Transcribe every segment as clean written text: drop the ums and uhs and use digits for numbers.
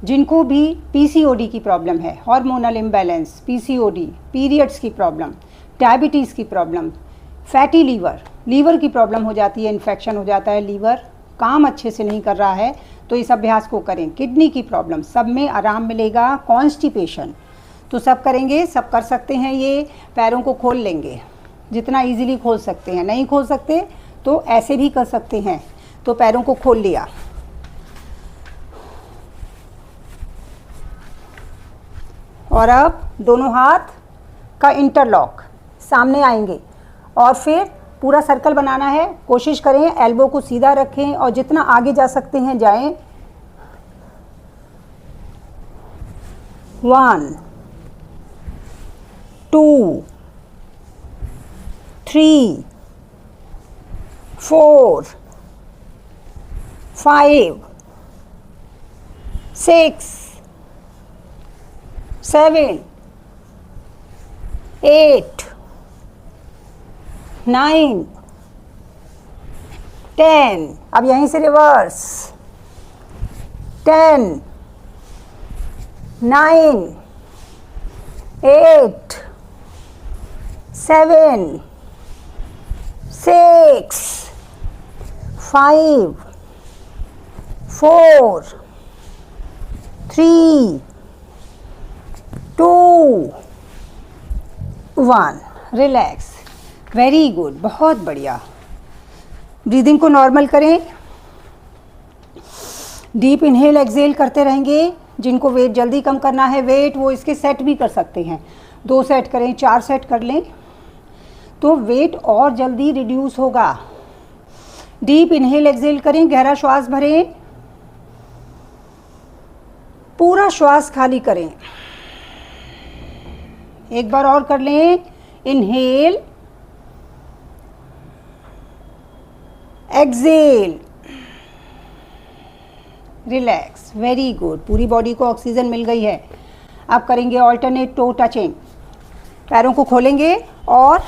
जिनको भी पीसीओडी की प्रॉब्लम है, हार्मोनल इम्बैलेंस, पीसीओडी, पीरियड्स की प्रॉब्लम, डायबिटीज़ की प्रॉब्लम, फैटी लीवर की प्रॉब्लम हो जाती है, इन्फेक्शन हो जाता है, लीवर काम अच्छे से नहीं कर रहा है, तो इस अभ्यास को करें। किडनी की प्रॉब्लम, सब में आराम मिलेगा। कॉन्स्टिपेशन, तो सब करेंगे, सब कर सकते हैं। ये पैरों को खोल लेंगे जितना इजीली खोल सकते हैं, नहीं खोल सकते तो ऐसे भी कर सकते हैं। तो पैरों को खोल लिया, और अब दोनों हाथ का इंटरलॉक, सामने आएंगे और फिर पूरा सर्कल बनाना है। कोशिश करें एल्बो को सीधा रखें और जितना आगे जा सकते हैं जाएं। 1 2 3 4 5 6 7 8 9 10। अब यहीं से रिवर्स। 10 9 8 7 6 5 4 3 2 1। रिलैक्स। वेरी गुड, बहुत बढ़िया। ब्रीदिंग को नॉर्मल करें। डीप इनहेल एक्सहेल करते रहेंगे। जिनको वेट जल्दी कम करना है वेट, वो इसके सेट भी कर सकते हैं। 2 सेट करें, 4 सेट कर लें तो वेट और जल्दी रिड्यूस होगा। डीप इनहेल एक्सहेल करें, गहरा श्वास भरें, पूरा श्वास खाली करें। एक बार और कर लें। Inhale, exhale, relax. Very good, पूरी बॉडी को ऑक्सीजन मिल गई है। अब करेंगे ऑल्टरनेट टो टचिंग। पैरों को खोलेंगे और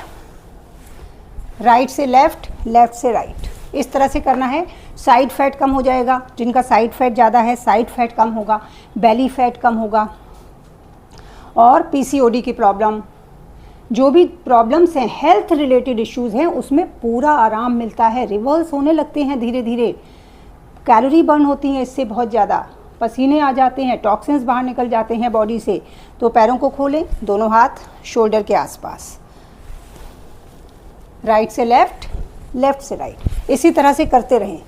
राइट से लेफ्ट, लेफ्ट से राइट, इस तरह से करना है। साइड फैट कम हो जाएगा। जिनका साइड फैट ज़्यादा है, साइड फैट कम होगा, बेली फैट कम होगा। और पीसीओडी की प्रॉब्लम, जो भी प्रॉब्लम्स हैं, हेल्थ रिलेटेड इश्यूज़ हैं, उसमें पूरा आराम मिलता है। रिवर्स होने लगते हैं धीरे धीरे। कैलोरी बर्न होती हैं इससे बहुत ज़्यादा, पसीने आ जाते हैं, टॉक्सिन्स बाहर निकल जाते हैं बॉडी से। तो पैरों को खोलें, दोनों हाथ शोल्डर के आसपास, राइट से लेफ्ट, लेफ्ट से राइट, इसी तरह से करते रहें।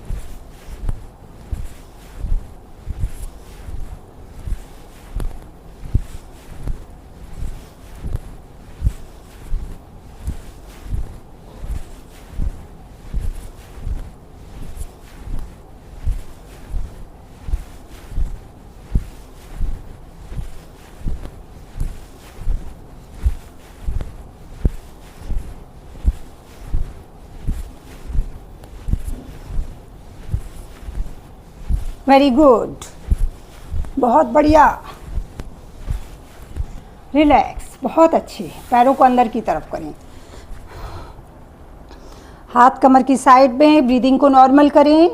वेरी गुड, बहुत बढ़िया। रिलैक्स, बहुत अच्छे। पैरों को अंदर की तरफ करें, हाथ कमर की साइड में। ब्रीदिंग को नॉर्मल करें।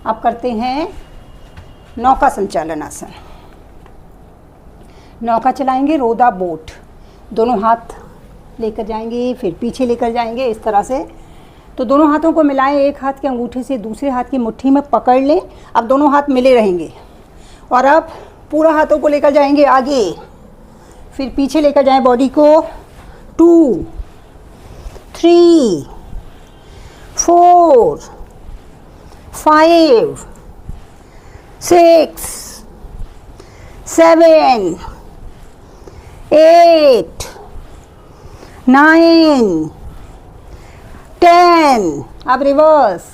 अब करते हैं नौका संचालन आसन। नौका चलाएंगे, रोदा बोट। दोनों हाथ लेकर जाएंगे, फिर पीछे लेकर जाएंगे, इस तरह से। तो दोनों हाथों को मिलाएं, एक हाथ के अंगूठे से दूसरे हाथ की मुट्ठी में पकड़ लें। अब दोनों हाथ मिले रहेंगे और अब पूरा हाथों को लेकर जाएंगे आगे, फिर पीछे लेकर जाएं बॉडी को। 2 3 4 5 6 7 8 9 10। अब रिवर्स।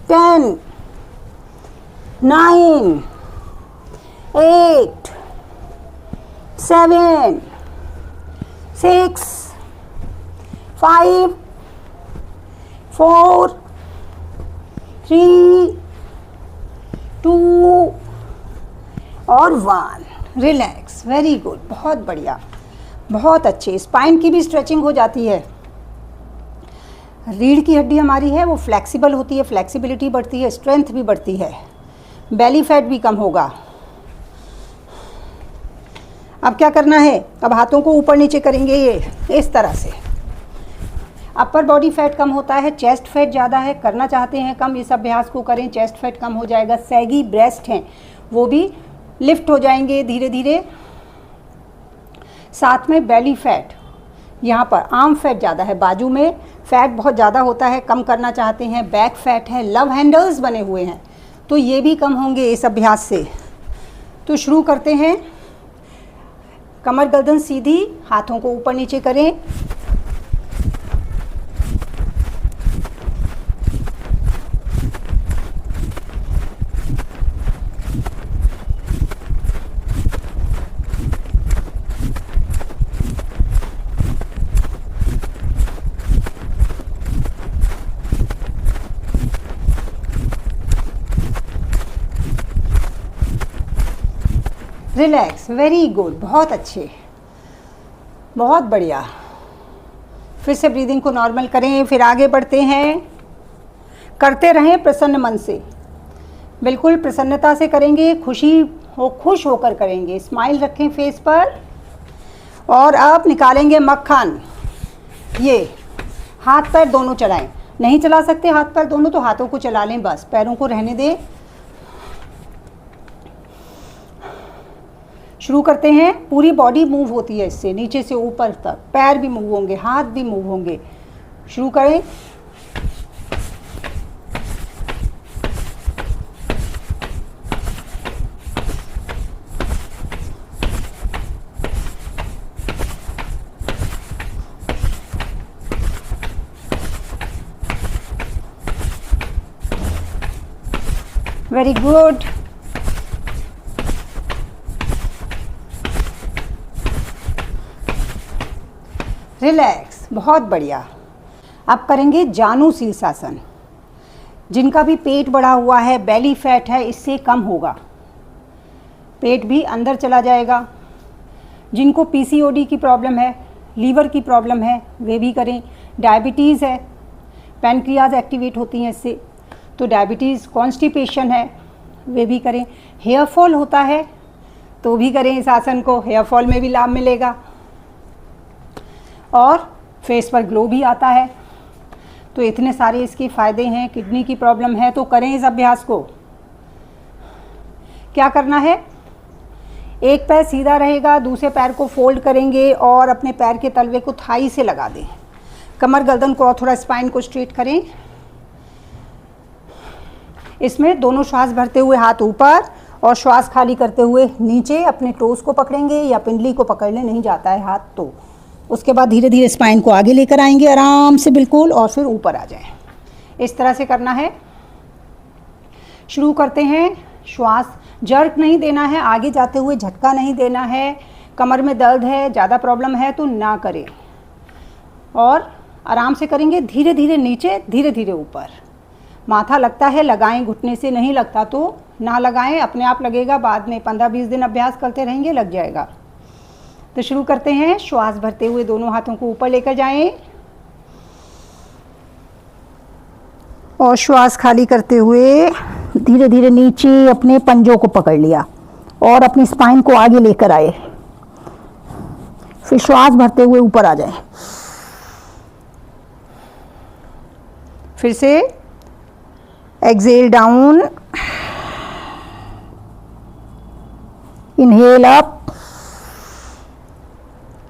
10 9 8 7 6 5 4 3 2 और 1। रिलैक्स। वेरी गुड, बहुत बढ़िया, बहुत अच्छे। स्पाइन की भी स्ट्रेचिंग हो जाती है। रीढ़ की हड्डी हमारी है वो फ्लेक्सिबल होती है, फ्लेक्सिबिलिटी बढ़ती है, स्ट्रेंथ भी बढ़ती है, बेली फैट भी कम होगा। अब क्या करना है, अब हाथों को ऊपर नीचे करेंगे ये इस तरह से। अपर बॉडी फैट कम होता है, चेस्ट फैट ज़्यादा है, करना चाहते हैं कम, इस अभ्यास को करें, चेस्ट फैट कम हो जाएगा। सैगी ब्रेस्ट हैं वो भी लिफ्ट हो जाएंगे धीरे धीरे। साथ में बेली फैट, यहाँ पर आर्म फैट ज़्यादा है, बाजू में फैट बहुत ज़्यादा होता है, कम करना चाहते हैं। बैक फैट है, लव हैंडल्स बने हुए हैं तो ये भी कम होंगे इस अभ्यास से। तो शुरू करते हैं। कमर गर्दन सीधी, हाथों को ऊपर नीचे करें। रिलैक्स, वेरी गुड, बहुत अच्छे, बहुत बढ़िया। फिर से ब्रीदिंग को नॉर्मल करें, फिर आगे बढ़ते हैं। करते रहें प्रसन्न मन से, बिल्कुल प्रसन्नता से करेंगे, खुश होकर करेंगे। स्माइल रखें फेस पर। और अब निकालेंगे मक्खन। ये हाथ पैर दोनों चलाएं, नहीं चला सकते हाथ पैर दोनों तो हाथों को चला लें, बस पैरों को रहने दें। शुरू करते हैं। पूरी बॉडी मूव होती है इससे, नीचे से ऊपर तक, पैर भी मूव होंगे, हाथ भी मूव होंगे। शुरू करें। Very good. रिलैक्स, बहुत बढ़िया। अब करेंगे जानु शीर्षासन। जिनका भी पेट बढ़ा हुआ है, बेली फैट है, इससे कम होगा, पेट भी अंदर चला जाएगा। जिनको पीसीओडी की प्रॉब्लम है, लीवर की प्रॉब्लम है, वे भी करें। डायबिटीज़ है, पैनक्रियाज एक्टिवेट होती हैं इससे, तो डायबिटीज़, कॉन्स्टिपेशन है, वे भी करें। हेयर फॉल होता है तो भी करें इस आसन को, हेयर फॉल में भी लाभ मिलेगा। और फेस पर ग्लो भी आता है। तो इतने सारे इसके फ़ायदे हैं। किडनी की प्रॉब्लम है तो करें इस अभ्यास को। क्या करना है, एक पैर सीधा रहेगा, दूसरे पैर को फोल्ड करेंगे और अपने पैर के तलवे को थाई से लगा दें। कमर गर्दन को और थोड़ा स्पाइन को स्ट्रेट करें। इसमें दोनों श्वास भरते हुए हाथ ऊपर और श्वास खाली करते हुए नीचे अपने टोस को पकड़ेंगे या पिंडली को पकड़ लें, नहीं जाता है हाथ तो। उसके बाद धीरे धीरे स्पाइन को आगे लेकर आएंगे आराम से बिल्कुल, और फिर ऊपर आ जाएं। इस तरह से करना है। शुरू करते हैं। श्वास जर्क नहीं देना है, आगे जाते हुए झटका नहीं देना है। कमर में दर्द है, ज़्यादा प्रॉब्लम है तो ना करें, और आराम से करेंगे। धीरे धीरे नीचे, धीरे धीरे ऊपर। माथा लगता है लगाएं, घुटने से नहीं लगता तो ना लगाएं, अपने आप लगेगा बाद में। 15-20 दिन अभ्यास करते रहेंगे, लग जाएगा। तो शुरू करते हैं। श्वास भरते हुए दोनों हाथों को ऊपर लेकर जाएं और श्वास खाली करते हुए धीरे धीरे नीचे अपने पंजों को पकड़ लिया और अपनी स्पाइन को आगे लेकर आए। फिर श्वास भरते हुए ऊपर आ जाएं। फिर से exhale down, inhale up,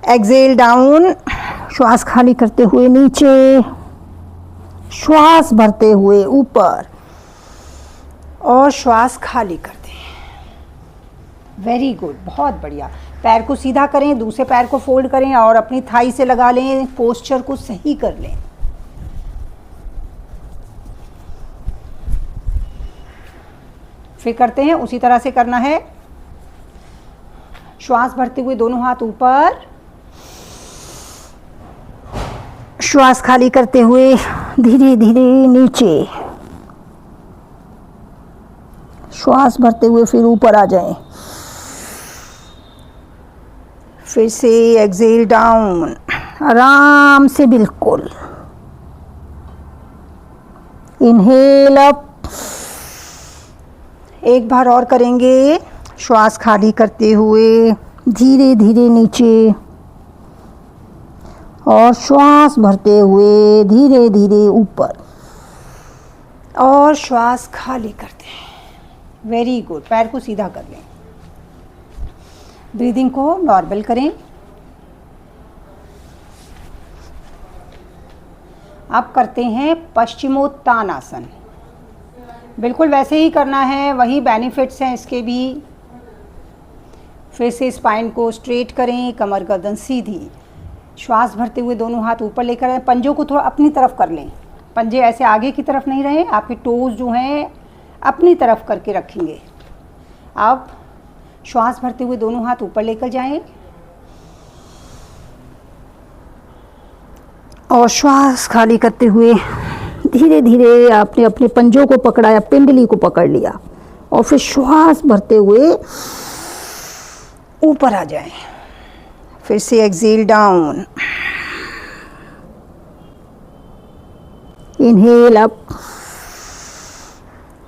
exhale down. श्वास खाली करते हुए नीचे, श्वास भरते हुए ऊपर और श्वास खाली कर दें। वेरी गुड, बहुत बढ़िया। पैर को सीधा करें, दूसरे पैर को फोल्ड करें और अपनी थाई से लगा लें, पोस्चर को सही कर लें। फिर करते हैं, उसी तरह से करना है। श्वास भरते हुए दोनों हाथ ऊपर, श्वास खाली करते हुए धीरे धीरे नीचे, श्वास भरते हुए फिर ऊपर आ जाएं। फिर से एक्सेल डाउन, आराम से बिल्कुल। इनहेल अप, एक बार और करेंगे, श्वास खाली करते हुए धीरे धीरे नीचे और श्वास भरते हुए धीरे धीरे ऊपर और श्वास खाली करते हैं। Very good. पैर को सीधा कर लें, ब्रीदिंग को नॉर्मल करें। अब करते हैं पश्चिमोत्तानासन। बिल्कुल वैसे ही करना है, वही बेनिफिट्स हैं इसके भी। फिर से स्पाइन को स्ट्रेट करें, कमर गर्दन सीधी, श्वास भरते हुए दोनों हाथ ऊपर लेकर आए, पंजों को थोड़ा अपनी तरफ कर लें। पंजे ऐसे आगे की तरफ नहीं रहे, आपके टोज जो हैं अपनी तरफ करके रखेंगे। अब श्वास भरते हुए दोनों हाथ ऊपर लेकर जाएं और श्वास खाली करते हुए धीरे धीरे आपने अपने पंजों को पकड़ा या पिंडली को पकड़ लिया और फिर श्वास भरते हुए ऊपर आ जाएं। फिर से exhale down, inhale up,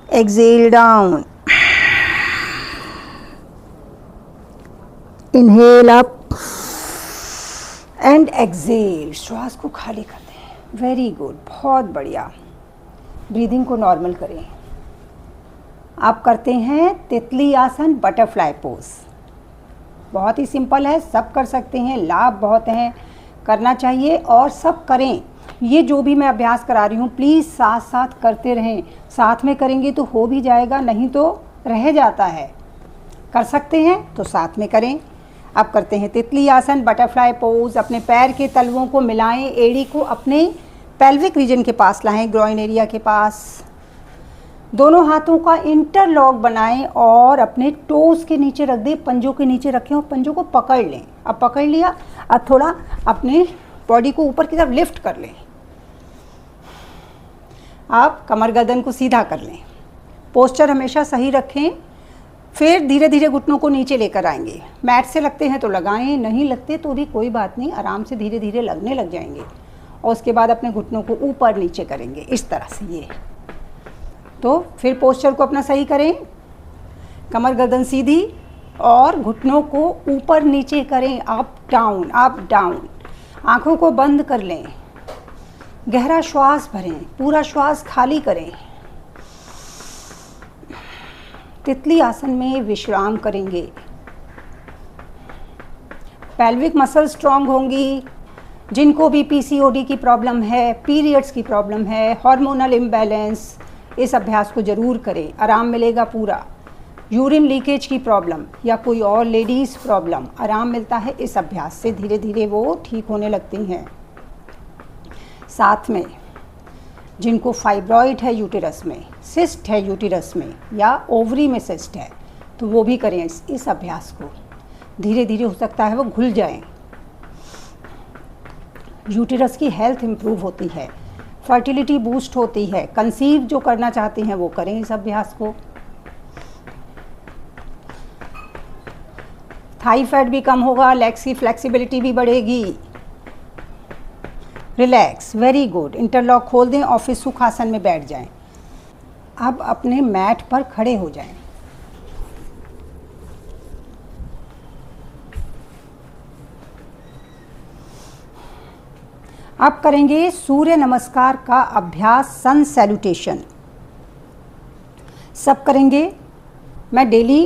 exhale down, inhale up and exhale. श्वास को खाली कर दें। वेरी गुड, बहुत बढ़िया। ब्रीदिंग को नॉर्मल करें। आप करते हैं तितली आसन, बटरफ्लाई पोज। बहुत ही सिंपल है, सब कर सकते हैं, लाभ बहुत हैं, करना चाहिए और सब करें। ये जो भी मैं अभ्यास करा रही हूँ प्लीज़ साथ साथ करते रहें। साथ में करेंगे तो हो भी जाएगा, नहीं तो रह जाता है। कर सकते हैं तो साथ में करें। अब करते हैं तितली आसन, बटरफ्लाई पोज। अपने पैर के तलवों को मिलाएं, एड़ी को अपने पेल्विक रीजन के पास लाएं, ग्रॉइन एरिया के पास। दोनों हाथों का इंटरलॉक बनाएं और अपने टोस के नीचे रख दें, पंजों के नीचे रखें और पंजों को पकड़ लें। अब पकड़ लिया, अब थोड़ा अपने बॉडी को ऊपर की तरफ लिफ्ट कर लें। आप कमर गर्दन को सीधा कर लें, पोस्चर हमेशा सही रखें। फिर धीरे धीरे घुटनों को नीचे लेकर आएंगे। मैट से लगते हैं तो लगाएं, नहीं लगते तो भी कोई बात नहीं, आराम से धीरे धीरे लगने लग जाएंगे। और उसके बाद अपने घुटनों को ऊपर नीचे करेंगे इस तरह से। ये तो फिर पोस्चर को अपना सही करें, कमर गर्दन सीधी और घुटनों को ऊपर नीचे करें, अप डाउन अप डाउन। आँखों को बंद कर लें, गहरा श्वास भरें, पूरा श्वास खाली करें। तितली आसन में विश्राम करेंगे। पेल्विक मसल स्ट्रांग होंगी। जिनको भी पीसीओडी की प्रॉब्लम है, पीरियड्स की प्रॉब्लम है, हार्मोनल इम्बैलेंस, इस अभ्यास को ज़रूर करें, आराम मिलेगा पूरा। यूरिन लीकेज की प्रॉब्लम या कोई और लेडीज़ प्रॉब्लम, आराम मिलता है इस अभ्यास से, धीरे धीरे वो ठीक होने लगती हैं। साथ में जिनको फाइब्रॉइड है यूटेरस में, सिस्ट है यूटेरस में या ओवरी में सिस्ट है, तो वो भी करें इस अभ्यास को। धीरे धीरे हो सकता है वो घुल जाएं। यूटेरस की हेल्थ इम्प्रूव होती है, फर्टिलिटी बूस्ट होती है। कंसीव जो करना चाहते हैं वो करें इस अभ्यास को। थाई फैट भी कम होगा, लेग्स की फ्लेक्सिबिलिटी भी बढ़ेगी। Relax, very good. इंटरलॉक खोल दें और फिर सुखासन में बैठ जाएं। अब अपने मैट पर खड़े हो जाएं। अब करेंगे सूर्य नमस्कार का अभ्यास, सन सैल्यूटेशन। सब करेंगे, मैं डेली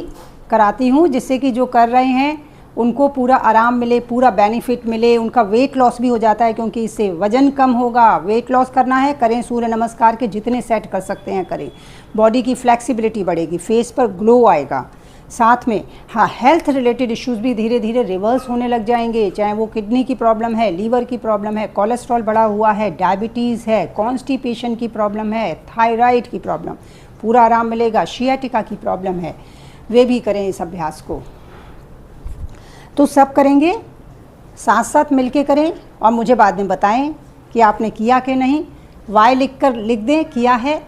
कराती हूँ जिससे कि जो कर रहे हैं उनको पूरा आराम मिले, पूरा बेनिफिट मिले। उनका वेट लॉस भी हो जाता है क्योंकि इससे वजन कम होगा। वेट लॉस करना है, करें सूर्य नमस्कार के जितने सेट कर सकते हैं करें। बॉडी की फ्लेक्सिबिलिटी बढ़ेगी, फेस पर ग्लो आएगा। साथ में हाँ, हेल्थ रिलेटेड इश्यूज भी धीरे धीरे रिवर्स होने लग जाएंगे, चाहे वो किडनी की प्रॉब्लम है, लीवर की प्रॉब्लम है, कोलेस्ट्रॉल बढ़ा हुआ है, डायबिटीज़ है, कॉन्स्टिपेशन की प्रॉब्लम है, थायराइड की प्रॉब्लम, पूरा आराम मिलेगा। शियाटिका की प्रॉब्लम है, वे भी करें इस अभ्यास को। तो सब करेंगे, साथ साथ मिलके करें और मुझे बाद में बताएं कि आपने किया कि नहीं। वाई लिख दें किया है,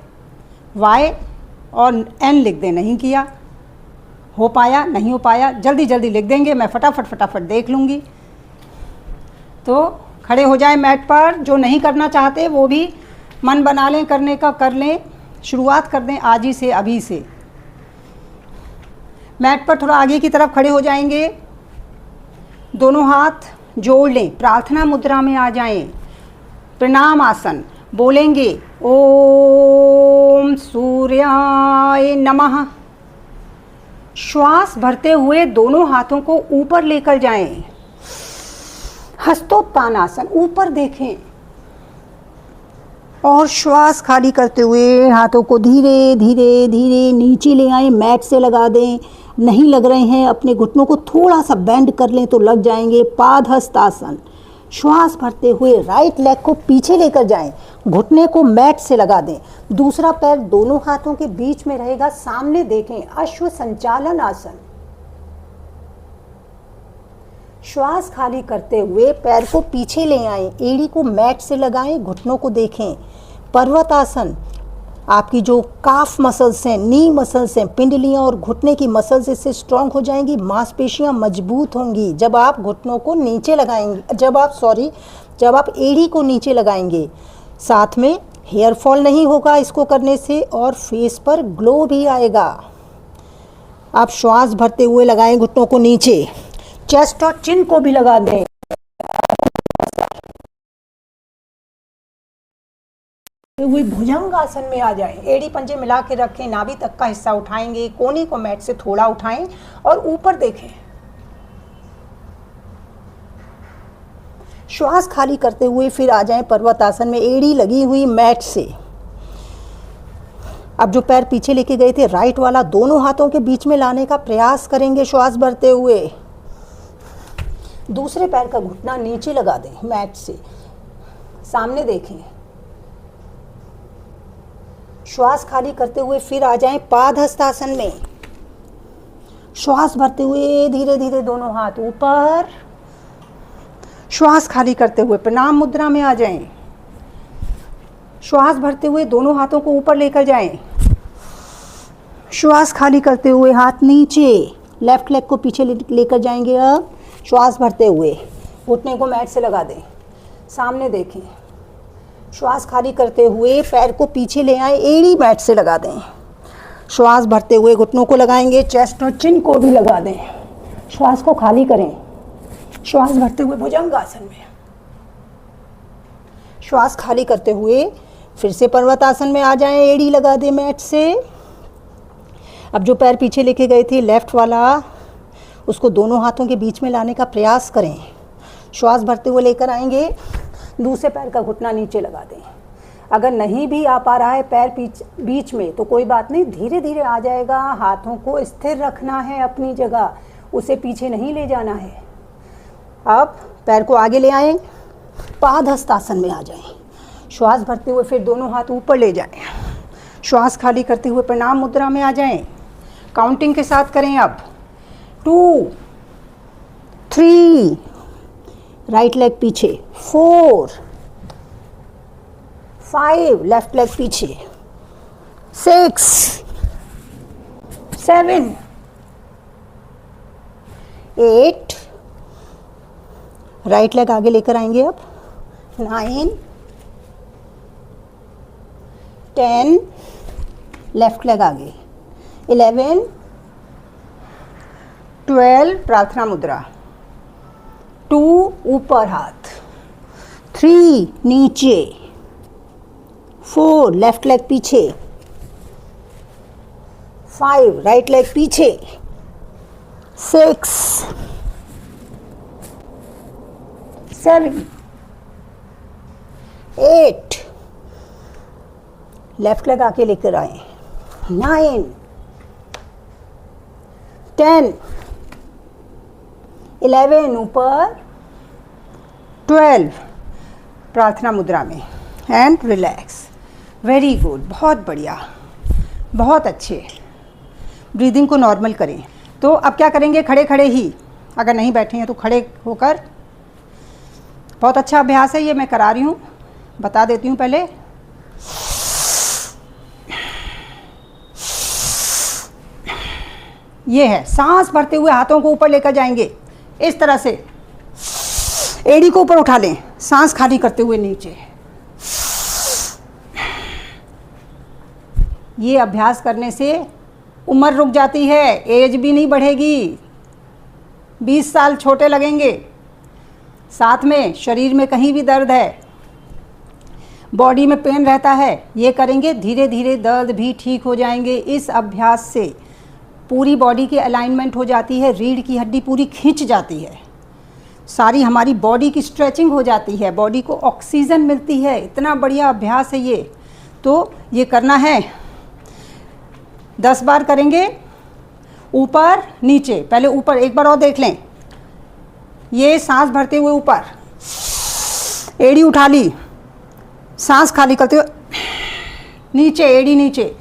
वाई और एन लिख दें नहीं किया। हो पाया नहीं हो पाया जल्दी जल्दी लिख देंगे, मैं फटाफट देख लूँगी। तो खड़े हो जाएं मैट पर। जो नहीं करना चाहते वो भी मन बना लें करने का, कर लें, शुरुआत कर दें आज ही से, अभी से। मैट पर थोड़ा आगे की तरफ खड़े हो जाएंगे, दोनों हाथ जोड़ लें, प्रार्थना मुद्रा में आ जाएं, प्रणाम आसन, बोलेंगे ओम सूर्याय नमः। श्वास भरते हुए दोनों हाथों को ऊपर लेकर जाएं, हस्तोत्थान आसन, ऊपर देखें और श्वास खाली करते हुए हाथों को धीरे धीरे धीरे नीचे ले आएं, मैट से लगा दें। नहीं लग रहे हैं, अपने घुटनों को थोड़ा सा बेंड कर लें तो लग जाएंगे। पादहस्तासन, श्वास भरते हुए राइट लेग को पीछे लेकर जाएं, घुटने को मैट से लगा दें, दूसरा पैर दोनों हाथों के बीच में रहेगा, सामने देखें। अश्व संचालन आसन, श्वास खाली करते हुए पैर को पीछे ले आएं, एड़ी को मैट से लगाएं, घुटनों को देखें। पर्वतासन, आपकी जो काफ मसल्स हैं, नी मसल्स हैं, पिंडलियां और घुटने की मसल्स इससे स्ट्रांग हो जाएंगी, मांसपेशियां मजबूत होंगी जब आप घुटनों को नीचे लगाएंगे, जब आप एड़ी को नीचे लगाएंगे। साथ में हेयर फॉल नहीं होगा इसको करने से, और फेस पर ग्लो भी आएगा। आप श्वास भरते हुए लगाएं घुटनों को नीचे, चेस्ट और चिन को भी लगा दें। हुई भुजंग आसन में आ जाएं, एड़ी पंजे मिला के रखें, नाभि तक का हिस्सा उठाएंगे, कोहनी को मैट से थोड़ा उठाएं और ऊपर देखें। श्वास खाली करते हुए फिर आ जाएं पर्वतासन में, एड़ी लगी हुई मैट से। अब जो पैर पीछे लेके गए थे राइट वाला, दोनों हाथों के बीच में लाने का प्रयास करेंगे श्वास भरते हुए। दूसरे पैर का घुटना नीचे लगा दें मैट से, सामने देखें। श्वास खाली करते हुए फिर आ जाएं पादहस्तासन में, श्वास भरते हुए धीरे धीरे दोनों हाथ ऊपर, श्वास खाली करते हुए प्रणाम मुद्रा में आ जाएं, श्वास भरते हुए दोनों हाथों को ऊपर लेकर जाएं, श्वास खाली करते हुए हाथ नीचे, लेफ्ट लेग को पीछे लेकर जाएंगे। अब श्वास भरते हुए घुटने को मैट से लगा दें, सामने देखें। श्वास खाली करते हुए पैर को पीछे ले आए, एड़ी मैट से लगा दें। श्वास भरते हुए घुटनों को लगाएंगे, चेस्ट और चिन को भी लगा दें। श्वास को खाली करें, श्वास भरते हुए भुजंग आसन में। श्वास खाली करते हुए फिर से पर्वतासन में आ जाएं, एड़ी लगा दें मैट से। अब जो पैर पीछे लेके गए थे लेफ्ट वाला, उसको दोनों हाथों के बीच में लाने का प्रयास करें। श्वास भरते हुए लेकर आएंगे, दूसरे पैर का घुटना नीचे लगा दें। अगर नहीं भी आ पा रहा है पैर बीच में तो कोई बात नहीं, धीरे धीरे आ जाएगा। हाथों को स्थिर रखना है अपनी जगह, उसे पीछे नहीं ले जाना है। अब पैर को आगे ले आएं, पादहस्तासन में आ जाएं। श्वास भरते हुए फिर दोनों हाथ ऊपर ले जाएं, श्वास खाली करते हुए प्रणाम मुद्रा में आ जाएं। काउंटिंग के साथ करें। अब 2, 3, राइट लेग पीछे, 4, 5, लेफ्ट लेग पीछे, 6, 7, 8, राइट लेग आगे लेकर आएंगे। अब 9, 10, लेफ्ट लेग आगे, 11, 12, प्रार्थना मुद्रा, 2, ऊपर हाथ, 3, नीचे, 4, लेफ्ट लेग पीछे, 5, राइट लेग पीछे, 6, 7, 8, लेफ्ट लेग आके लेकर आए, 9, 10, 11, ऊपर, 12, प्रार्थना मुद्रा में, एंड रिलैक्स। वेरी गुड, बहुत बढ़िया, बहुत अच्छे। ब्रीदिंग को नॉर्मल करें। तो अब क्या करेंगे, खड़े खड़े ही, अगर नहीं बैठे हैं तो खड़े होकर। बहुत अच्छा अभ्यास है ये, मैं करा रही हूँ, बता देती हूँ पहले। ये है, सांस भरते हुए हाथों को ऊपर लेकर जाएंगे इस तरह से, एड़ी को ऊपर उठा लें, सांस खाली करते हुए नीचे, ये अभ्यास करने से उम्र रुक जाती है, एज भी नहीं बढ़ेगी, 20 साल छोटे लगेंगे। साथ में शरीर में कहीं भी दर्द है, बॉडी में पेन रहता है, ये करेंगे धीरे धीरे दर्द भी ठीक हो जाएंगे। इस अभ्यास से पूरी बॉडी की अलाइनमेंट हो जाती है, रीढ़ की हड्डी पूरी खिंच जाती है, सारी हमारी बॉडी की स्ट्रेचिंग हो जाती है, बॉडी को ऑक्सीजन मिलती है। इतना बढ़िया अभ्यास है ये। तो ये करना है, 10 बार करेंगे, ऊपर नीचे। पहले ऊपर एक बार और देख लें, ये सांस भरते हुए ऊपर, एड़ी उठा ली, सांस खाली करते हुए नीचे, एड़ी नीचे,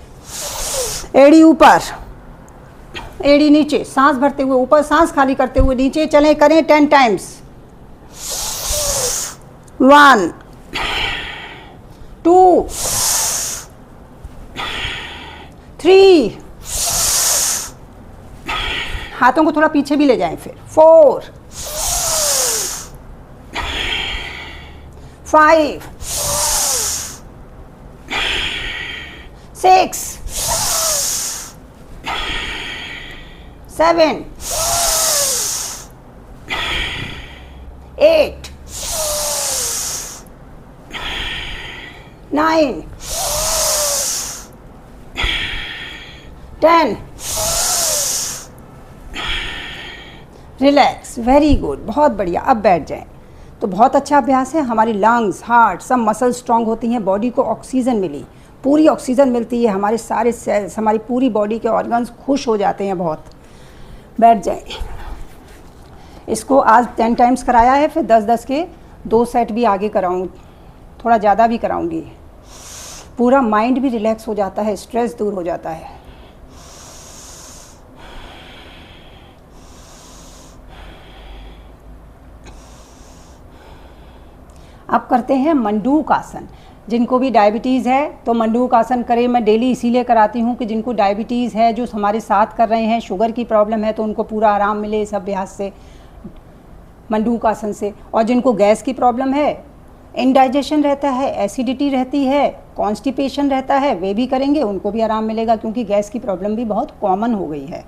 एड़ी ऊपर, एड़ी नीचे, सांस भरते हुए ऊपर, सांस खाली करते हुए नीचे। चलें, करें 10 टाइम्स। 1 2 3, हाथों को थोड़ा पीछे भी ले जाएं, फिर 4 5 6 7 8 9 10। रिलैक्स, वेरी गुड, बहुत बढ़िया। अब बैठ जाएं। तो बहुत अच्छा अभ्यास है। हमारी लंग्स, हार्ट, सब मसल स्ट्रांग होती हैं, बॉडी को ऑक्सीजन मिली, पूरी ऑक्सीजन मिलती है, हमारे सारे सेल्स, हमारी पूरी बॉडी के ऑर्गन्स खुश हो जाते हैं बहुत। बैठ जाएं। इसको आज 10 टाइम्स कराया है, फिर 10-10 के 2 सेट भी आगे कराऊँ, थोड़ा ज़्यादा भी कराऊँगी। पूरा माइंड भी रिलैक्स हो जाता है, स्ट्रेस दूर हो जाता है। अब करते हैं मंडूक आसन। जिनको भी डायबिटीज़ है तो मंडूक आसन करें। मैं डेली इसीलिए कराती हूँ कि जिनको डायबिटीज़ है, जो हमारे साथ कर रहे हैं, शुगर की प्रॉब्लम है, तो उनको पूरा आराम मिले इस अभ्यास से, मंडूक आसन से। और जिनको गैस की प्रॉब्लम है, इनडाइजेशन रहता है, एसिडिटी रहती है, कॉन्स्टिपेशन रहता है, वे भी करेंगे, उनको भी आराम मिलेगा, क्योंकि गैस की प्रॉब्लम भी बहुत कॉमन हो गई है।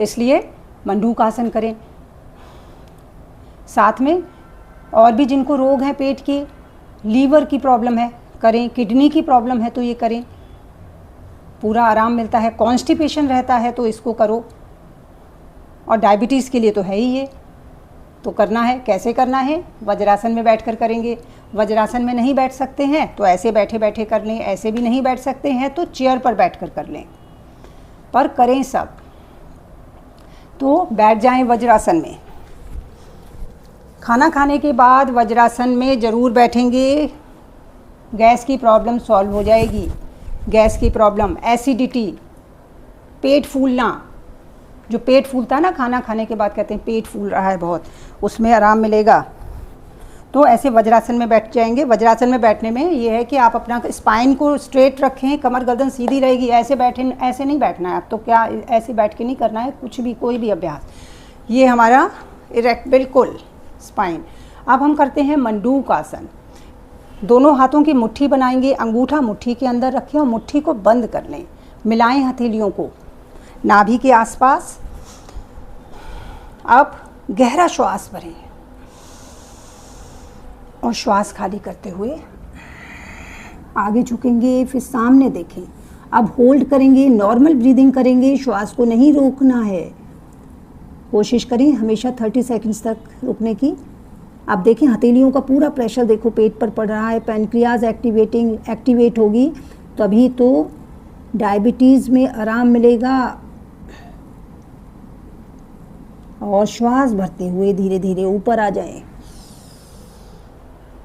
इसलिए मंडूक आसन करें। साथ में और भी जिनको रोग हैं पेट के, लीवर की प्रॉब्लम है करें, किडनी की प्रॉब्लम है तो ये करें, पूरा आराम मिलता है। कॉन्स्टिपेशन रहता है तो इसको करो, और डायबिटीज़ के लिए तो है ही ये, तो करना है। कैसे करना है? वज्रासन में बैठकर करेंगे। वज्रासन में नहीं बैठ सकते हैं तो ऐसे बैठे बैठे कर लें, ऐसे भी नहीं बैठ सकते हैं तो चेयर पर बैठकर कर लें, पर करें सब। तो बैठ जाएं वज्रासन में। खाना खाने के बाद वज्रासन में ज़रूर बैठेंगे, गैस की प्रॉब्लम सॉल्व हो जाएगी। गैस की प्रॉब्लम, एसिडिटी, पेट फूलना, जो पेट फूलता है ना खाना खाने के बाद, कहते हैं पेट फूल रहा है बहुत, उसमें आराम मिलेगा। तो ऐसे वज्रासन में बैठ जाएंगे। वज्रासन में बैठने में ये है कि आप अपना स्पाइन को स्ट्रेट रखें, कमर गर्दन सीधी रहेगी। ऐसे बैठे, ऐसे नहीं बैठना है आप, तो क्या ऐसे बैठ के नहीं करना है कुछ भी, कोई भी अभ्यास। ये हमारा इरेक्ट, बिल्कुल स्पाइन। अब हम करते हैं मंडूक आसन। दोनों हाथों की मुट्ठी बनाएंगे, अंगूठा मुट्ठी के अंदर रखें और मुट्ठी को बंद कर लें। मिलाएं हथेलियों को नाभि के आसपास। अब गहरा श्वास भरें और श्वास खाली करते हुए आगे झुकेंगे, फिर सामने देखें। अब होल्ड करेंगे, नॉर्मल ब्रीदिंग करेंगे, श्वास को नहीं रोकना है। कोशिश करें हमेशा 30 सेकंड्स तक रुकने की। आप देखें हथेलियों का पूरा प्रेशर देखो पेट पर पड़ रहा है, पैनक्रियाज एक्टिवेट होगी, तभी तो डायबिटीज़ में आराम मिलेगा। और श्वास भरते हुए धीरे धीरे ऊपर आ जाएं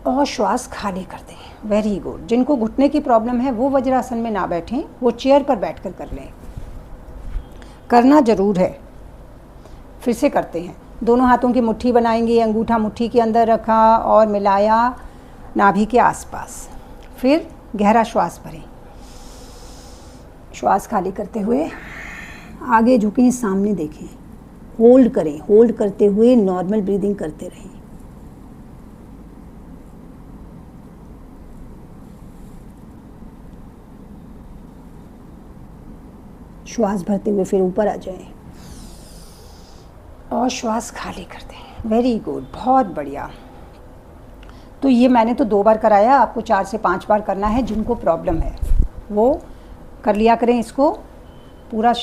और श्वास खाली कर दें। Very good. जिनको घुटने की प्रॉब्लम है वो वज्रासन में ना बैठें, वो चेयर पर बैठकर कर लें। करना ज़रूर है। फिर से करते हैं। दोनों हाथों की मुट्ठी बनाएंगे, अंगूठा मुट्ठी के अंदर रखा और मिलाया नाभि के आसपास। फिर गहरा श्वास भरें, श्वास खाली करते हुए आगे झुकें, सामने देखें, होल्ड करें। होल्ड करते हुए नॉर्मल ब्रीदिंग करते रहें। श्वास भरते हुए फिर ऊपर आ जाएं और श्वास खाली कर दें। वेरी गुड, बहुत बढ़िया। तो ये मैंने तो 2 बार कराया, आपको 4 से 5 बार करना है। जिनको प्रॉब्लम है वो कर लिया करें इसको। पूरा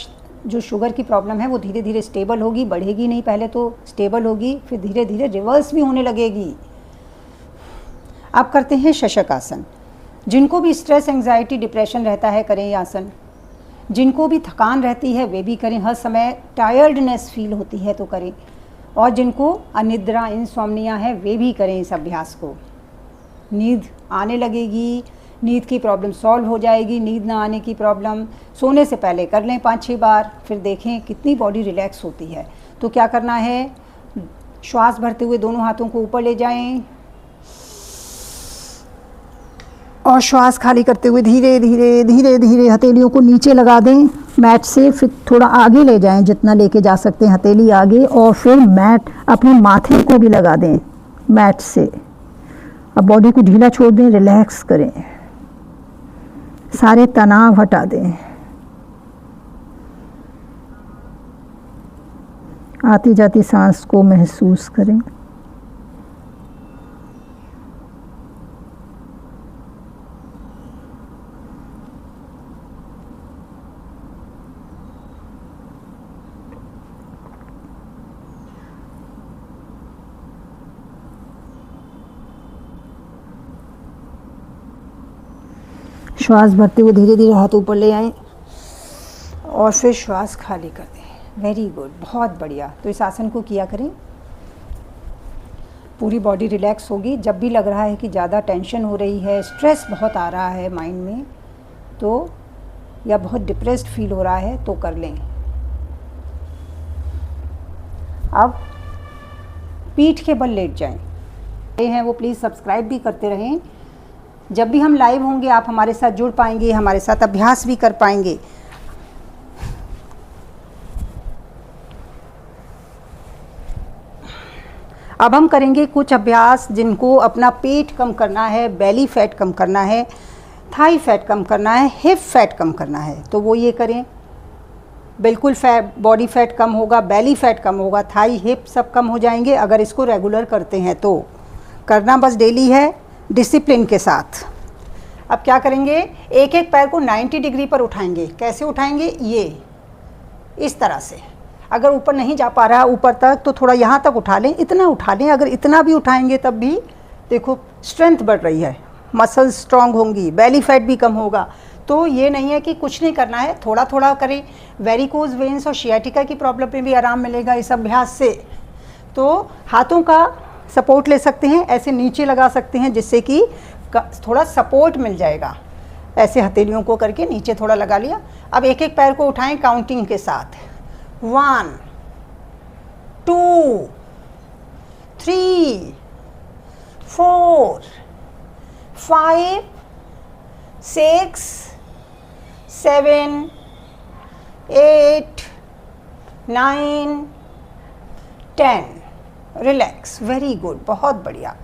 जो शुगर की प्रॉब्लम है वो धीरे धीरे स्टेबल होगी, बढ़ेगी नहीं, पहले तो स्टेबल होगी, फिर धीरे धीरे रिवर्स भी होने लगेगी। अब करते हैं शशक आसन। जिनको भी स्ट्रेस, एंजाइटी, डिप्रेशन रहता है करें ये आसन। जिनको भी थकान रहती है वे भी करें, हर समय टायर्डनेस फील होती है तो करें। और जिनको अनिद्रा, इंसोम्निया है वे भी करें इस अभ्यास को। नींद आने लगेगी, नींद की प्रॉब्लम सॉल्व हो जाएगी। नींद ना आने की प्रॉब्लम सोने से पहले कर लें 5-6 बार, फिर देखें कितनी बॉडी रिलैक्स होती है। तो क्या करना है, श्वास भरते हुए दोनों हाथों को ऊपर ले जाएं और श्वास खाली करते हुए धीरे धीरे धीरे धीरे हथेलियों को नीचे लगा दें मैट से। फिर थोड़ा आगे ले जाएं, जितना लेके जा सकते हैं हथेली आगे, और फिर मैट अपने माथे को भी लगा दें मैट से। अब बॉडी को ढीला छोड़ दें, रिलैक्स करें, सारे तनाव हटा दें। आती जाती सांस को महसूस करें। श्वास भरते हुए धीरे धीरे हाथ ऊपर ले आएं और फिर श्वास खाली कर दें। वेरी गुड, बहुत बढ़िया। तो इस आसन को किया करें, पूरी बॉडी रिलैक्स होगी। जब भी लग रहा है कि ज़्यादा टेंशन हो रही है, स्ट्रेस बहुत आ रहा है माइंड में, तो या बहुत डिप्रेस्ड फील हो रहा है तो कर लें। अब पीठ के बल लेट जाएं। ये हैं वो प्लीज़ सब्सक्राइब भी करते रहें। जब भी हम लाइव होंगे आप हमारे साथ जुड़ पाएंगे, हमारे साथ अभ्यास भी कर पाएंगे। अब हम करेंगे कुछ अभ्यास जिनको अपना पेट कम करना है, बेली फैट कम करना है, थाई फैट कम करना है, हिप फैट कम करना है। तो वो ये करें, बिल्कुल फैट, बॉडी फैट कम होगा, बेली फैट कम होगा, थाई हिप सब कम हो जाएंगे अगर इसको रेगुलर करते हैं। तो करना बस डेली है, डिसिप्लिन के साथ। अब क्या करेंगे, एक एक पैर को 90 डिग्री पर उठाएंगे। कैसे उठाएंगे, ये इस तरह से। अगर ऊपर नहीं जा पा रहा ऊपर तक तो थोड़ा यहाँ तक उठा लें, इतना उठा लें। अगर इतना भी उठाएंगे तब भी देखो स्ट्रेंथ बढ़ रही है, मसल्स स्ट्रांग होंगी, बेली फैट भी कम होगा। तो ये नहीं है कि कुछ नहीं करना है, थोड़ा थोड़ा करें। वेरिकोज वेन्स और शियाटिका की प्रॉब्लम में भी आराम मिलेगा इस अभ्यास से। तो हाथों का सपोर्ट ले सकते हैं, ऐसे नीचे लगा सकते हैं जिससे कि थोड़ा सपोर्ट मिल जाएगा। ऐसे हथेलियों को करके नीचे थोड़ा लगा लिया। अब एक एक पैर को उठाएं काउंटिंग के साथ। 1 2 3 4 5 6 7 8 9 10। रिलैक्स, वेरी गुड, बहुत बढ़िया।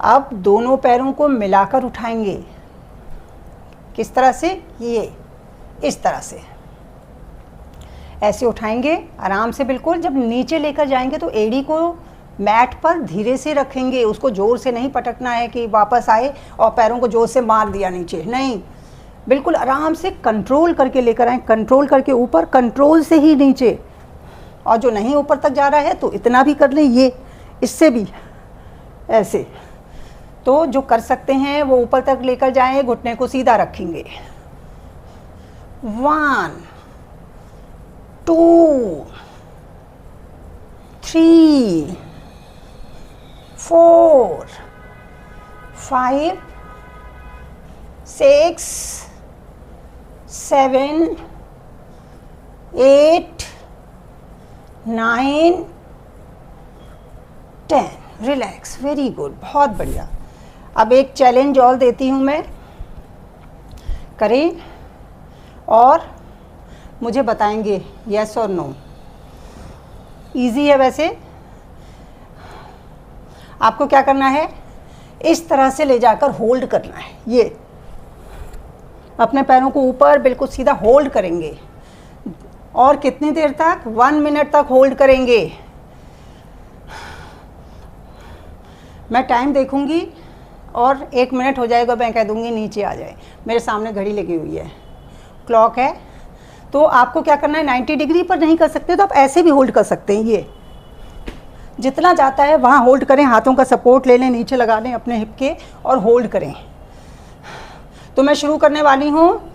अब दोनों पैरों को मिलाकर उठाएंगे। किस तरह से, ये इस तरह से ऐसे उठाएंगे आराम से बिल्कुल। जब नीचे लेकर जाएंगे तो एड़ी को मैट पर धीरे से रखेंगे, उसको जोर से नहीं पटकना है कि वापस आए और पैरों को जोर से मार दिया नीचे, नहीं, बिल्कुल आराम से कंट्रोल करके लेकर आए, कंट्रोल करके ऊपर, कंट्रोल से ही नीचे। और जो नहीं ऊपर तक जा रहा है तो इतना भी कर लें, ये इससे भी ऐसे। तो जो कर सकते हैं वो ऊपर तक लेकर जाएं, घुटने को सीधा रखेंगे। 1 2 3 4 5 6 7 8 9 10। रिलैक्स, वेरी गुड, बहुत बढ़िया। अब एक चैलेंज और देती हूँ मैं, करें और मुझे बताएंगे यस और नो। इजी है वैसे। आपको क्या करना है, इस तरह से ले जाकर होल्ड करना है। ये अपने पैरों को ऊपर बिल्कुल सीधा होल्ड करेंगे और कितनी देर तक? 1 मिनट तक होल्ड करेंगे। मैं टाइम देखूंगी और 1 मिनट हो जाएगा, मैं कह दूंगी नीचे आ जाए। मेरे सामने घड़ी लगी हुई है, क्लॉक है। तो आपको क्या करना है, 90 डिग्री पर नहीं कर सकते तो आप ऐसे भी होल्ड कर सकते हैं। ये जितना जाता है वहाँ होल्ड करें, हाथों का सपोर्ट ले लें, नीचे लगा लें अपने हिप के और होल्ड करें। तो मैं शुरू करने वाली हूँ।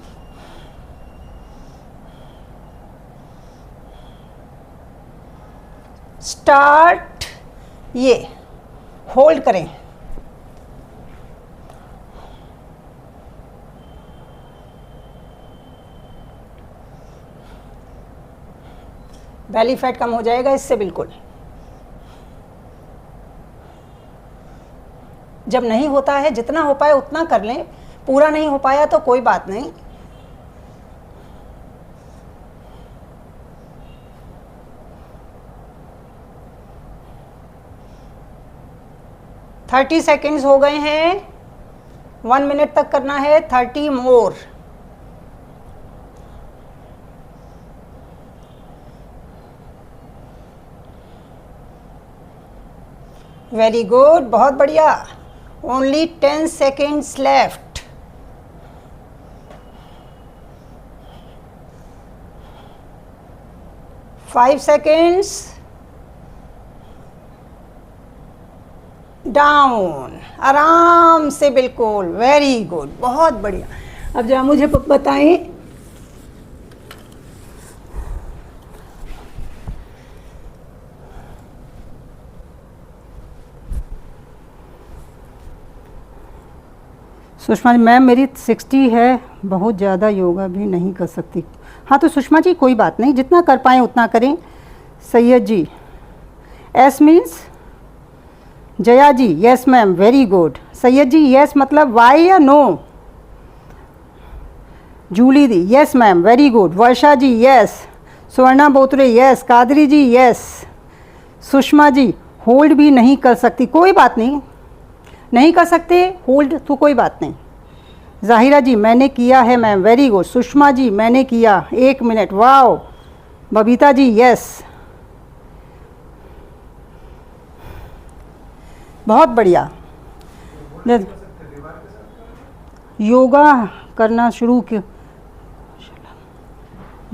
स्टार्ट। ये होल्ड करें। बेली फैट कम हो जाएगा इससे बिल्कुल। जब नहीं होता है, जितना हो पाए उतना कर लें, पूरा नहीं हो पाया तो कोई बात नहीं। थर्टी सेकेंड्स हो गए हैं, 1 मिनट तक करना है, 30 मोर। वेरी गुड, बहुत बढ़िया। Only 10 seconds left. Five seconds. Down, आराम से, बिल्कुल। वेरी गुड, बहुत बढ़िया। अब जरा मुझे बताएं, सुषमा जी, मैम मेरी 60 है, बहुत ज़्यादा योगा भी नहीं कर सकती। हाँ तो सुषमा जी कोई बात नहीं, जितना कर पाएँ उतना करें। Syed ji, S means Jaya ji, yes ma'am, very good. Syed ji yes मतलब वाई या no? Julie di yes ma'am, very good. Varsha ji yes. Swarna Botre yes. Qadri ji yes. Sushma ji hold भी नहीं कर सकती, कोई बात नहीं, नहीं कर सकते होल्ड तो कोई बात नहीं। जाहिरा जी मैंने किया है ma'am, very good. Sushma ji मैंने किया 1 minute, wow. Babita ji yes, बहुत बढ़िया। योगा करना शुरू क्यों?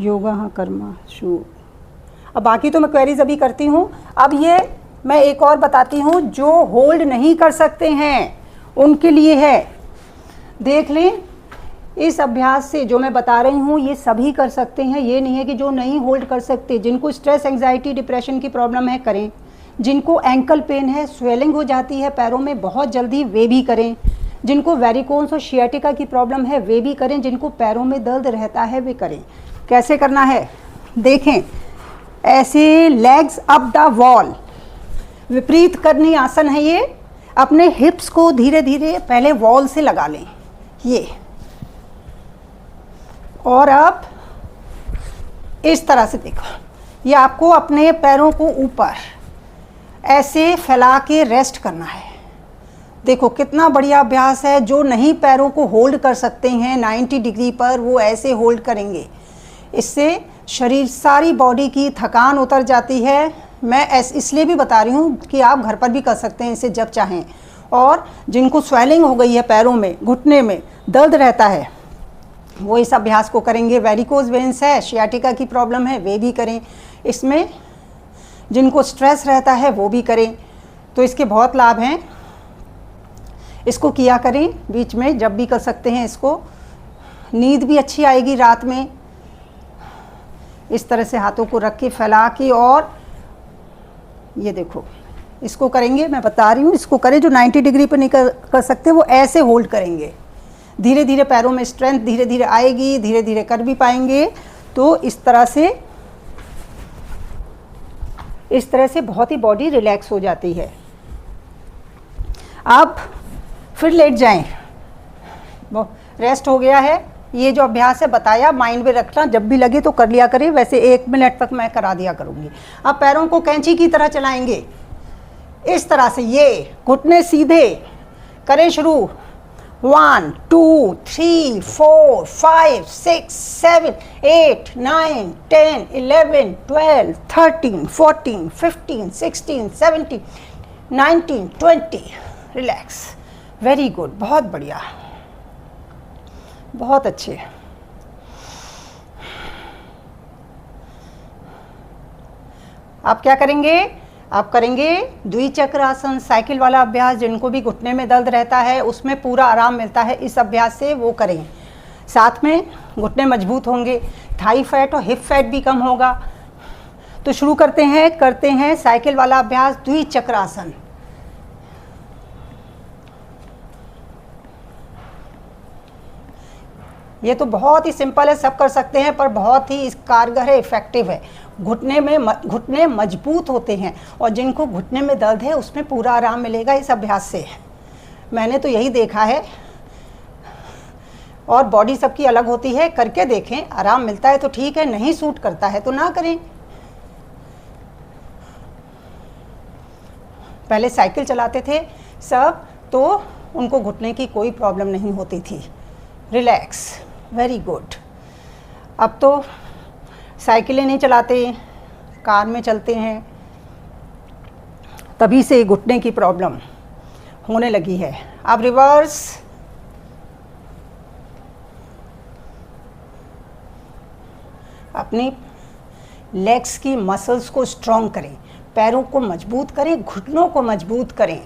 योगा हाँ करना शुरू। अब बाकी तो मैं क्वेरीज अभी करती हूँ। अब ये मैं एक और बताती हूँ, जो होल्ड नहीं कर सकते हैं उनके लिए है। देख लें, इस अभ्यास से जो मैं बता रही हूँ ये सभी कर सकते हैं। ये नहीं है कि जो नहीं होल्ड कर सकते, जिनको स्ट्रेस, एंजाइटी, डिप्रेशन की प्रॉब्लम है करें। जिनको एंकल पेन है, स्वेलिंग हो जाती है पैरों में बहुत जल्दी, वे भी करें। जिनको वेरिकोन्स और शियाटिका की प्रॉब्लम है वे भी करें। जिनको पैरों में दर्द रहता है वे करें। कैसे करना है देखें, ऐसे लेग्स अप द वॉल, विपरीत करनी आसन है ये। अपने हिप्स को धीरे धीरे पहले वॉल से लगा लें, ये, और अब इस तरह से देखो, ये आपको अपने पैरों को ऊपर ऐसे फैला के रेस्ट करना है। देखो कितना बढ़िया अभ्यास है। जो नहीं पैरों को होल्ड कर सकते हैं 90 डिग्री पर, वो ऐसे होल्ड करेंगे। इससे शरीर, सारी बॉडी की थकान उतर जाती है। मैं इसलिए भी बता रही हूँ कि आप घर पर भी कर सकते हैं इसे जब चाहें। और जिनको स्वेलिंग हो गई है पैरों में, घुटने में दर्द रहता है, वो इस अभ्यास को करेंगे। वेरिकोज वेन्स है, शियाटिका की प्रॉब्लम है, वे भी करें। इसमें जिनको स्ट्रेस रहता है वो भी करें। तो इसके बहुत लाभ हैं, इसको किया करें बीच में जब भी कर सकते हैं। इसको नींद भी अच्छी आएगी रात में। इस तरह से हाथों को रख के फैला के, और ये देखो इसको करेंगे, मैं बता रही हूँ, इसको करें। जो 90 डिग्री पर नहीं कर सकते वो ऐसे होल्ड करेंगे। धीरे धीरे पैरों में स्ट्रेंथ धीरे धीरे आएगी, धीरे धीरे कर भी पाएंगे। तो इस तरह से बहुत ही बॉडी रिलैक्स हो जाती है। अब फिर लेट जाएं, रेस्ट हो गया है। ये जो अभ्यास है बताया, माइंड में रखना, जब भी लगे तो कर लिया करें। वैसे 1 मिनट तक मैं करा दिया करूँगी। अब पैरों को कैंची की तरह चलाएंगे, इस तरह से। ये घुटने सीधे करें शुरू, 1 2 3 4 5 6 7 8 9 10 11 12 13 14 15 16 17 19 20. रिलैक्स. Very good. बहुत बढ़िया. बहुत अच्छे. आप क्या करेंगे? आप करेंगे द्विचक्र आसन, साइकिल वाला अभ्यास. जिनको भी घुटने में दर्द रहता है उसमें पूरा आराम मिलता है इस अभ्यास से, वो करें. साथ में घुटने मजबूत होंगे, थाई फैट और हिप फैट भी कम होगा. तो शुरू करते हैं साइकिल वाला अभ्यास, द्विचक्र आसन. ये तो बहुत ही सिंपल है, सब कर सकते हैं, पर बहुत ही कारगर है, इफेक्टिव है. घुटने मजबूत होते हैं और जिनको घुटने में दर्द है उसमें पूरा आराम मिलेगा इस अभ्यास से. मैंने तो यही देखा है. और बॉडी सबकी अलग होती है, करके देखें. आराम मिलता है तो ठीक है, नहीं सूट करता है तो ना करें. पहले साइकिल चलाते थे सब, तो उनको घुटने की कोई प्रॉब्लम नहीं होती थी. रिलैक्स. Very good. अब तो साइकिलें नहीं चलाते, कार में चलते हैं, तभी से घुटने की प्रॉब्लम होने लगी है. अब रिवर्स. अपनी लेग्स की मसल्स को स्ट्रॉन्ग करें, पैरों को मजबूत करें, घुटनों को मजबूत करें.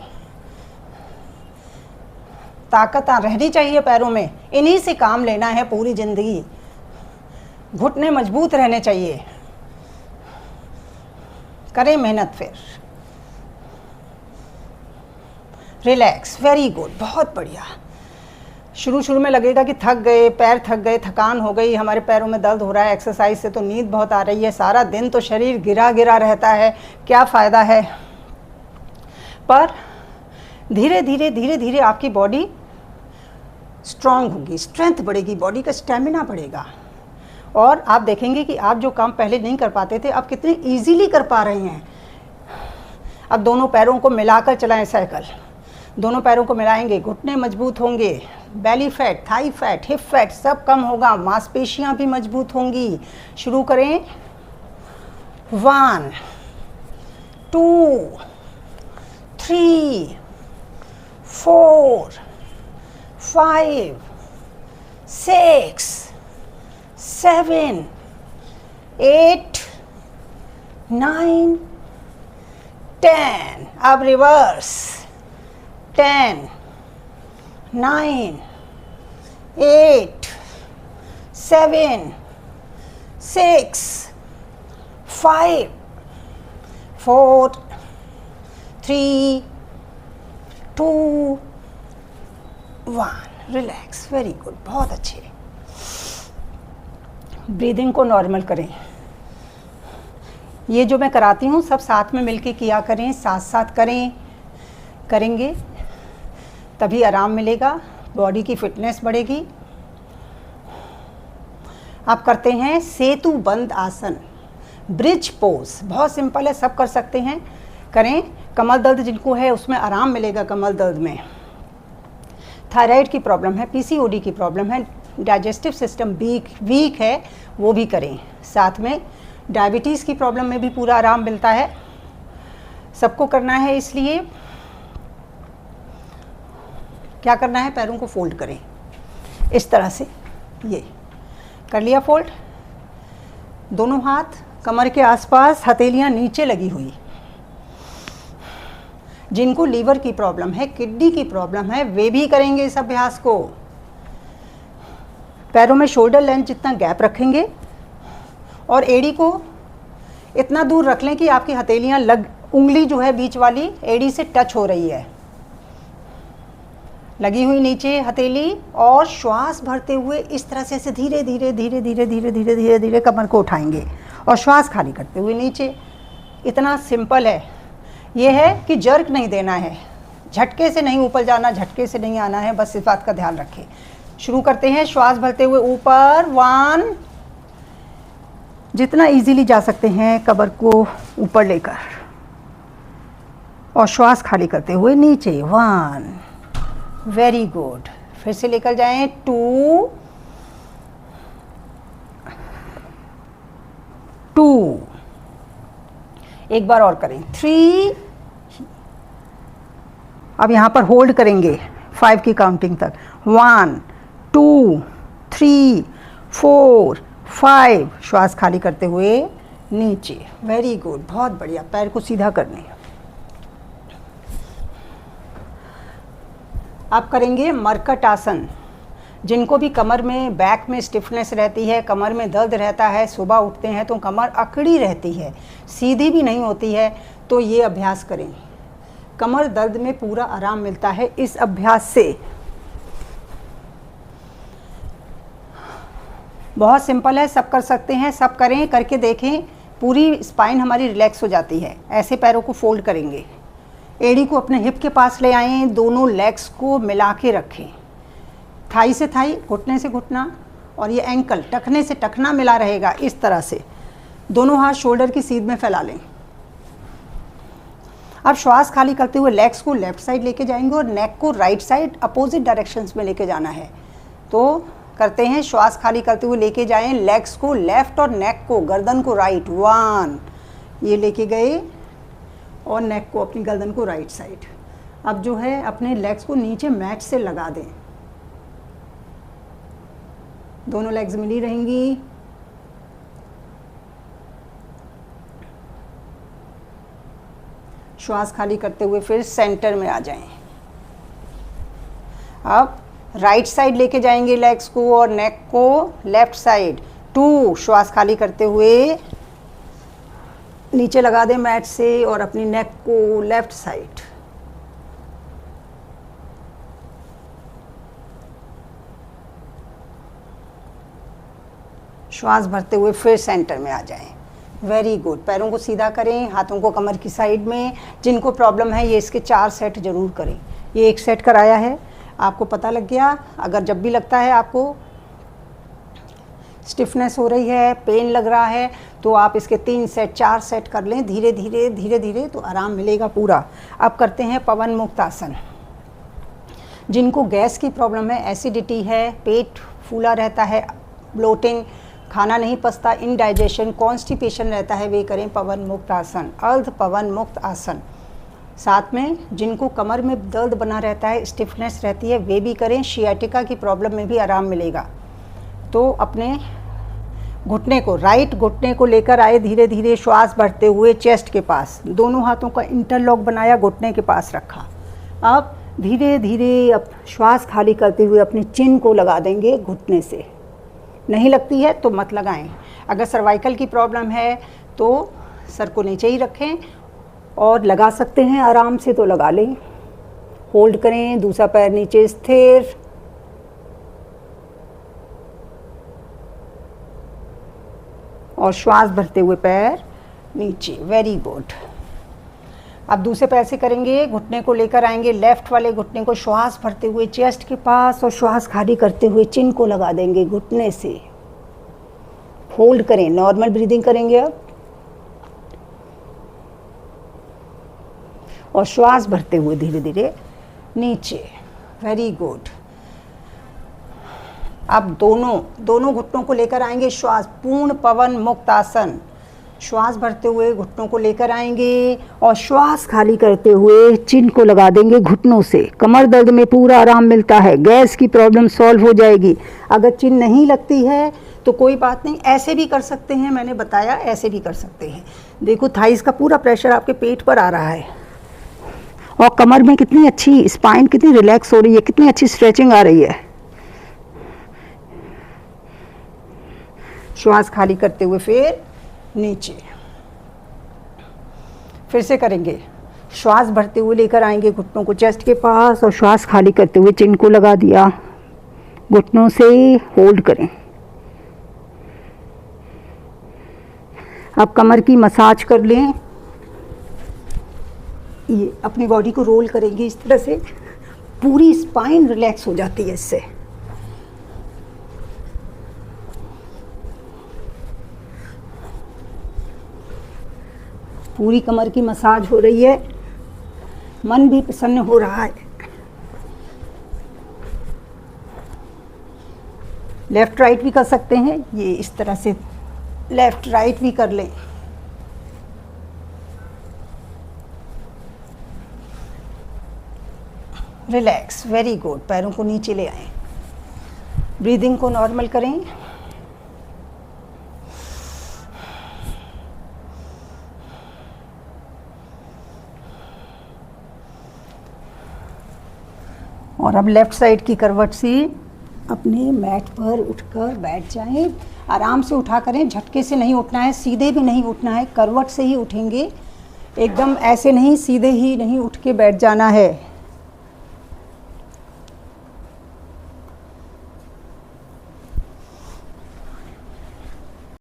ताकत रहनी चाहिए पैरों में. इन्हीं से काम लेना है पूरी जिंदगी. घुटने मजबूत रहने चाहिए. करें मेहनत फिर. रिलैक्स. Very good. बहुत बढ़िया. शुरू में लगेगा कि थक गए, पैर थक गए, थकान हो गई, हमारे पैरों में दर्द हो रहा है, एक्सरसाइज से तो नींद बहुत आ रही है, सारा दिन तो शरीर गिरा गिरा रहता है, क्या फ़ायदा है. पर धीरे धीरे आपकी बॉडी स्ट्रांग होगी, स्ट्रेंथ बढ़ेगी, बॉडी का स्टेमिना बढ़ेगा. और आप देखेंगे कि आप जो काम पहले नहीं कर पाते थे अब कितने इजीली कर पा रहे हैं. अब दोनों पैरों को मिलाकर चलाएं साइकिल. दोनों पैरों को मिलाएंगे, घुटने मजबूत होंगे, belly fat, Thai fat, hip fat सब कम होगा, मांसपेशियां भी मजबूत होंगी. शुरू करें. 1 2 3 4 5 6 7 8 9 10. अब रिवर्स. 10 9 8 7 6 5 4 3 2 1. रिलैक्स. Very good. बहुत अच्छे. ब्रीदिंग को नॉर्मल करें. ये जो मैं कराती हूँ सब साथ में मिलके किया करें, साथ साथ करेंगे तभी आराम मिलेगा, बॉडी की फिटनेस बढ़ेगी. आप करते हैं सेतु बंद आसन, ब्रिज पोज. बहुत सिंपल है, सब कर सकते हैं, करें. कमर दर्द जिनको है उसमें आराम मिलेगा. कमर दर्द में थायराइड की प्रॉब्लम है, पीसीओडी की प्रॉब्लम है, डाइजेस्टिव सिस्टम वीक है, वो भी करें. साथ में डायबिटीज़ की प्रॉब्लम में भी पूरा आराम मिलता है. सबको करना है. इसलिए क्या करना है, पैरों को फोल्ड करें इस तरह से. ये कर लिया फोल्ड. दोनों हाथ कमर के आसपास, हथेलियां नीचे लगी हुई. जिनको लीवर की प्रॉब्लम है, किडनी की प्रॉब्लम है, वे भी करेंगे इस अभ्यास को. पैरों में शोल्डर लेंथ जितना गैप रखेंगे और एड़ी को इतना दूर रख लें कि आपकी हथेलियां उंगली जो है बीच वाली एड़ी से टच हो रही है, लगी हुई नीचे हथेली. और श्वास भरते हुए इस तरह से ऐसे धीरे धीरे धीरे धीरे धीरे धीरे धीरे धीरे कमर को उठाएंगे और श्वास खाली करते हुए नीचे. इतना सिंपल है. ये है कि जर्क नहीं देना है, झटके से नहीं ऊपर जाना, झटके से नहीं आना है, बस इस बात का ध्यान रखें. शुरू करते हैं. श्वास भरते हुए ऊपर 1, जितना इजीली जा सकते हैं कमर को ऊपर लेकर, और श्वास खाली करते हुए नीचे 1. Very good. फिर से लेकर जाएं, 2 2, एक बार और करें, 3, अब यहाँ पर होल्ड करेंगे 5 की काउंटिंग तक, 1 2 3 4 5, श्वास खाली करते हुए नीचे। वेरी गुड, बहुत बढ़िया। पैर को सीधा करने। आप करेंगे मरकट आसन। जिनको भी कमर में, बैक में स्टिफनेस रहती है, कमर में दर्द रहता है, सुबह उठते हैं तो कमर अकड़ी रहती है, सीधी भी नहीं होती है, तो ये अभ्यास करें। कमर दर्द में पूरा आराम मिलता है इस अभ्यास से। बहुत सिंपल है, सब कर सकते हैं, सब करें, करके देखें, पूरी स्पाइन हमारी रिलैक्स हो जाती है। ऐसे पैरों को फोल्ड करेंगे, एड़ी को अपने हिप के पास ले आएं, दोनों लेग्स को मिला के रखें, थाई से थाई, घुटने से घुटना, और ये एंकल टखने से टखना मिला रहेगा इस तरह से। दोनों हाथ शोल्डर की सीध में फैला लें। अब श्वास खाली करते हुए लेग्स को लेफ्ट साइड लेके जाएंगे और नेक को राइट साइड अपोजिट डायरेक्शंस में लेके जाना है। तो करते हैं, श्वास खाली करते हुए लेके जाएं, लेग्स को लेफ्ट और नेक को, गर्दन को राइट, 1, ये लेके गए, और नेक को, अपनी गर्दन को राइट साइड। अब जो है अपने लेग्स को नीचे मैट से लगा दें, दोनों लेग्स मिली रहेंगी। श्वास खाली करते हुए फिर सेंटर में आ जाएं। अब राइट साइड लेके जाएंगे लेग्स को और नेक को लेफ्ट साइड, 2, श्वास खाली करते हुए नीचे लगा दें मैट से, और अपनी नेक को लेफ्ट साइड। श्वास भरते हुए फिर सेंटर में आ जाएं। Very good. पैरों को सीधा करें, हाथों को कमर की साइड में। जिनको प्रॉब्लम है ये इसके 4 सेट जरूर करें। ये 1 सेट कराया है, आपको पता लग गया। अगर जब भी लगता है आपको स्टिफनेस हो रही है, पेन लग रहा है, तो आप इसके 3 सेट 4 सेट कर लें, धीरे धीरे धीरे धीरे, तो आराम मिलेगा पूरा। अब करते हैं पवन मुक्त आसन। जिनको गैस की प्रॉब्लम है, एसिडिटी है, पेट फूला रहता है, ब्लोटिंग, खाना नहीं पचता, इनडाइजेशन, कॉन्स्टिपेशन रहता है, वे करें पवन मुक्त आसन, अर्ध पवन मुक्त आसन। साथ में जिनको कमर में दर्द बना रहता है, स्टिफनेस रहती है, वे भी करें। शियाटिका की प्रॉब्लम में भी आराम मिलेगा। तो अपने घुटने को, राइट घुटने को लेकर आए, धीरे धीरे श्वास भरते हुए चेस्ट के पास, दोनों हाथों का इंटरलॉक बनाया, घुटने के पास रखा। अब धीरे धीरे अब श्वास खाली करते हुए अपनी चिन को लगा देंगे घुटने से। नहीं लगती है तो मत लगाएं। अगर सर्वाइकल की प्रॉब्लम है तो सर को नीचे ही रखें, और लगा सकते हैं आराम से तो लगा लें। होल्ड करें, दूसरा पैर नीचे स्थिर, और श्वास भरते हुए पैर नीचे। Very good. अब दूसरे पैर से करेंगे, घुटने को लेकर आएंगे, लेफ्ट वाले घुटने को श्वास भरते हुए चेस्ट के पास, और श्वास खाली करते हुए चिन को लगा देंगे घुटने से। होल्ड करें, नॉर्मल ब्रीदिंग करेंगे अब, और श्वास भरते हुए धीरे धीरे नीचे। Very good. अब दोनों घुटनों को लेकर आएंगे, श्वास, पूर्ण पवन मुक्त आसन। श्वास भरते हुए घुटनों को लेकर आएंगे, और श्वास खाली करते हुए चिन को लगा देंगे घुटनों से। कमर दर्द में पूरा आराम मिलता है, गैस की प्रॉब्लम सॉल्व हो जाएगी। अगर चिन नहीं लगती है तो कोई बात नहीं, ऐसे भी कर सकते हैं, मैंने बताया ऐसे भी कर सकते हैं। देखो थाइस का पूरा प्रेशर आपके पेट पर आ रहा है, और कमर में कितनी अच्छी, स्पाइन कितनी रिलैक्स हो रही है, कितनी अच्छी स्ट्रेचिंग आ रही है। श्वास खाली करते हुए फिर नीचे। फिर से करेंगे, श्वास भरते हुए लेकर आएंगे घुटनों को चेस्ट के पास, और श्वास खाली करते हुए चिन को लगा दिया घुटनों से। होल्ड करें। अब कमर की मसाज कर लें, ये अपनी बॉडी को रोल करेंगे इस तरह से, पूरी स्पाइन रिलैक्स हो जाती है इससे। पूरी कमर की मसाज हो रही है, मन भी प्रसन्न हो रहा है। लेफ़्ट राइट भी कर सकते हैं, ये इस तरह से लेफ़्ट राइट भी कर लें। Relax, very good. पैरों को नीचे ले आएं, ब्रीदिंग को नॉर्मल करें। और अब लेफ़्ट साइड की करवट से अपने मैट पर उठकर बैठ जाएं। आराम से उठा करें, झटके से नहीं उठना है, सीधे भी नहीं उठना है, करवट से ही उठेंगे, एकदम ऐसे नहीं, सीधे ही नहीं उठ के बैठ जाना है।